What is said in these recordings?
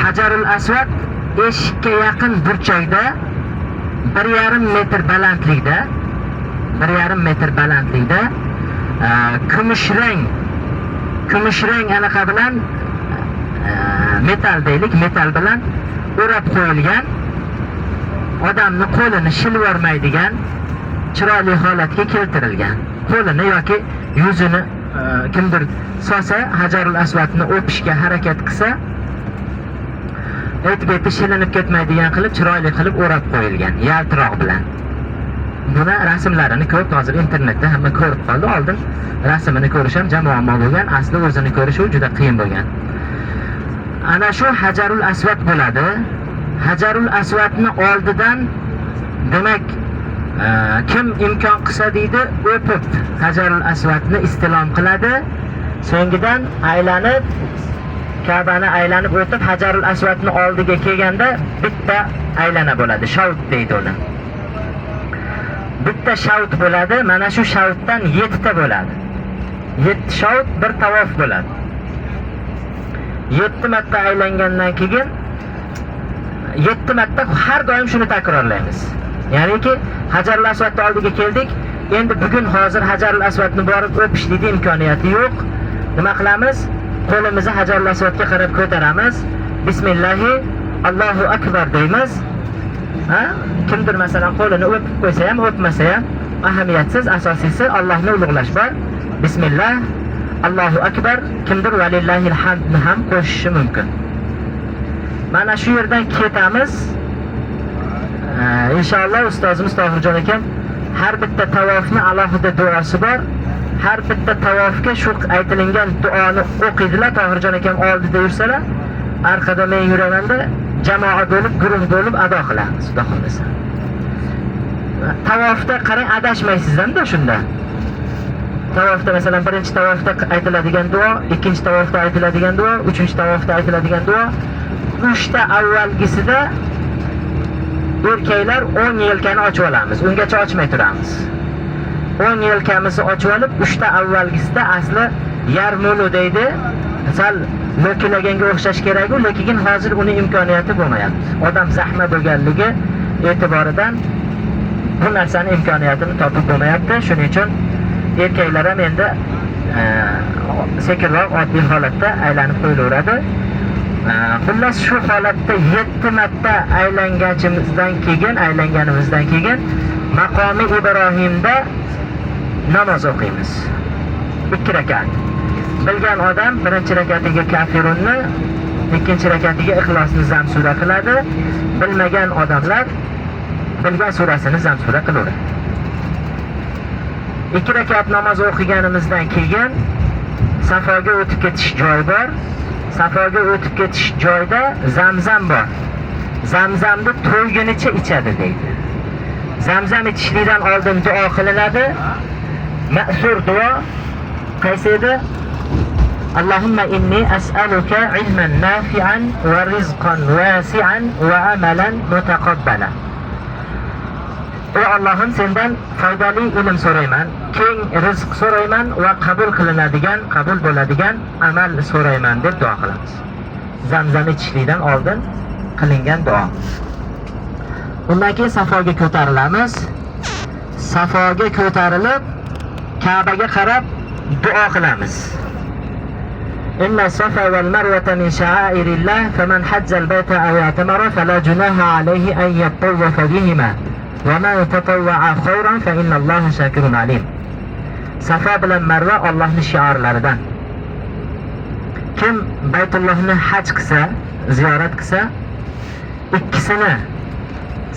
Hajarul Aswad eshikka yaqin burchakda 1,5 metr balandlikda, 1,5 metr balandlikda kumushrang anaqa bilan metal deylik, metal bilan o'rab qo'yilgan, odamni qo'lini shilvormaydigan chiroyli holatga keltirilgan. Qo'lini yoki yuzini kimdir solsa, Hajarul Aswadni o'pishga harakat qilsa, aytib shilinib ketmaydigan qilib, chiroyli qilib o'rab qo'yilgan, yaltiroq bilan. Buni rasmlarini ko'p, hozir internetda hamma ko'rib qoldi. Oldin rasmini ko'rish ham jamoammo bo'lgan, asli o'zini ko'rish juda qiyin bo'lgan. Ana shu Hajarul Aswad bo'ladi. Hajarul Aswadni oldidan demak kim imkon qilsa deydi, o'pib Hajarul Aswadni istilom qiladi. So'ngidan aylanib, Ka'bani aylanib o'tib Hajarul Aswadni oldiga kelganda bitta aylana bo'ladi. Shavt deydi uni. Bitta shavt bo'ladi. Mana shu shavtdan 7 ta bo'ladi. 7 shavt bir tavof bo'ladi. 7 marta aylangandan keyin 7 marta har doim shuni takrorlaymiz. Ya'niki Hajarul Aswadni oldiga keldik. Endi bugun hozir Hajarul Aswadni borib o'pishlikning imkoniyati yo'q. Nima qilamiz? Qo'limizni Hajarul Aswadga qarab ko'taramiz. Bismillahi, Allohu akbar deymiz. Kimdir masalan qo'lini o'pib qo'ysa ham, o'pmasa ham ahamiyatsiz, asosiysi Allohni ulug'lash bor. Bismillah, Allohu akbar, kimdir valillahil hamdni ham qo'shishi mumkin. Mana shu yerdan ketamiz. Inshaalloh ustozimiz Tohirjon akam har bitta tavofni alohida duosi bor. Har bitta tavofga shu aytilgan duoni o'qiydilar. Tohirjon akam oldida yursalar, orqada men yuramanda jamoa bo'lib, guruh bo'lib ado qilamiz, xudo xolasa. Tavofda qarang, adashmaysiz-da shunda. Tavofda masalan birinchi tavofda aytiladigan duo, ikkinchi tavofda aytiladigan duo, uchinchi tavofda aytiladigan duo, 3 ta avvalgisida erkaklar 10 yelkani ochib olamiz. Ungacha ochmay turamiz. 10 yelkamizni ochib olib, 3 ta avvalgisida asli yarmulu deydi. Sal lo'kilaganga o'xshash kerak-ku, lekin hozir uni imkoniyati bo'lmayapti. Odam zahma bo'lganligi e'tiboridan bu narsani imkoniyatini topib bo'lmayapti. Shuning uchun erkaklar ham endi sekinroq oddiy holatda aylanib qo'yilaveradi. Xullas shu holatda 7 marta aylanganimizdan keyin maqomi Ibrohimda namoz o'qiymiz. 2 rakat. Bilgan odam birinchi rakatiga kafirunni, ikkinchi rakatiga ixlosni zamsura qiladi. Bilmagan odamlar bilgan surasini zamsura qilaveradi. 2 rakat namoz o'qiganimizdan keyin Safoga o'tib ketish joyi bor. Safoga o'tib ketish joyida Zamzam bor. Zamzamni to'ygunicha ichadi deydi. Zamzam ichishlikdan oldin duo qilinadi. Ma'sur duo qaysi edi? Allahumma inni as'aluka ilman nafi'an wa rizqan wasi'an wa amalan mutaqabbala. Ey Allohim, sendan foydali ilm so'rayman, keng rizq so'rayman va qabul qilinadigan, qabul bo'ladigan amal so'rayman deb duo qilamiz. Zamzam ichishlikdan oldin qilingan duo. Undan keyin Safoga ko'tarilamiz. Safoga ko'tarilib Ka'baga qarab duo qilamiz. Inna safa wal marwata min sha'airillah faman hajja al-bayta aw i'tamara fala junaha alayhi an yatawwafa bihima wa man tatawwa'a khayran fa inna Alloha shakirun alim. Safa bilan Marva Allohning shiorlaridan. Kim Baytullohni haj qilsa, ziyorat qilsa, ikkisini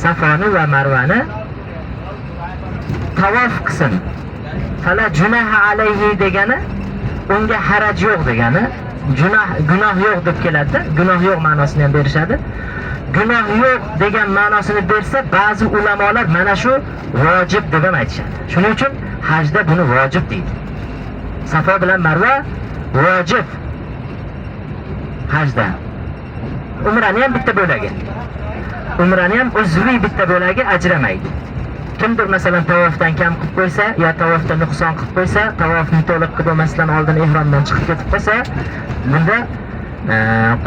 Safoni va Marvani tavof qilsin. Fala junaha alayhi degani unga haraj yo'q degani, gunoh yo'q deb keladi. Gunoh yo'q ma'nosini ham berishadi. Gunoh yo'q degan ma'nosini bersa, ba'zi ulamolar mana shu vojib deb ham aytishadi. Shuning uchun hajda buni vojib deydi. Safo bilan Marva vojib hajda. Umrani ham bitta bo'lagi. Umrani ham uzviy bitta bo'lagi ajramaydi. Kimdir masalan tavofdan kam qilib qo'ysa, yo tavofda nuqson qilib qo'ysa, tavofni to'liq qilib olmasdan oldin ehromdan chiqib ketib qolsa, bunda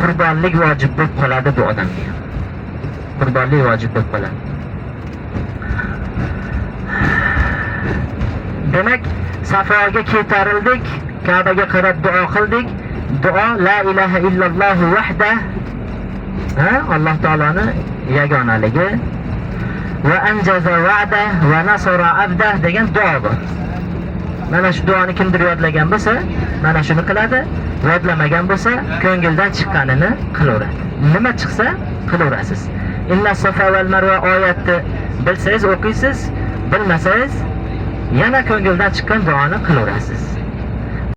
qurbonlik vojib bo'lib qoladi bu odamga. Qurbonlik vojib bo'lib qoladi. Demak, Safoga ketarildik, Ka'baga qarab duo qildik. Duo la ilaha illalloh vahda, Alloh taoloni yagonaligi, va anjaza va'da va nasara abda degan duo bor. Mana shu duoni kimdir yodlagan bo'lsa, mana shuni qiladi. Yodlamagan bo'lsa, ko'ngildan chiqqanini qilaveradi. Nima chiqsa qilaverasiz. Inna safa val marva oyatni bilsangiz o'qiysiz, bilmasangiz yana ko'ngildan chiqqan duoni qilaverasiz.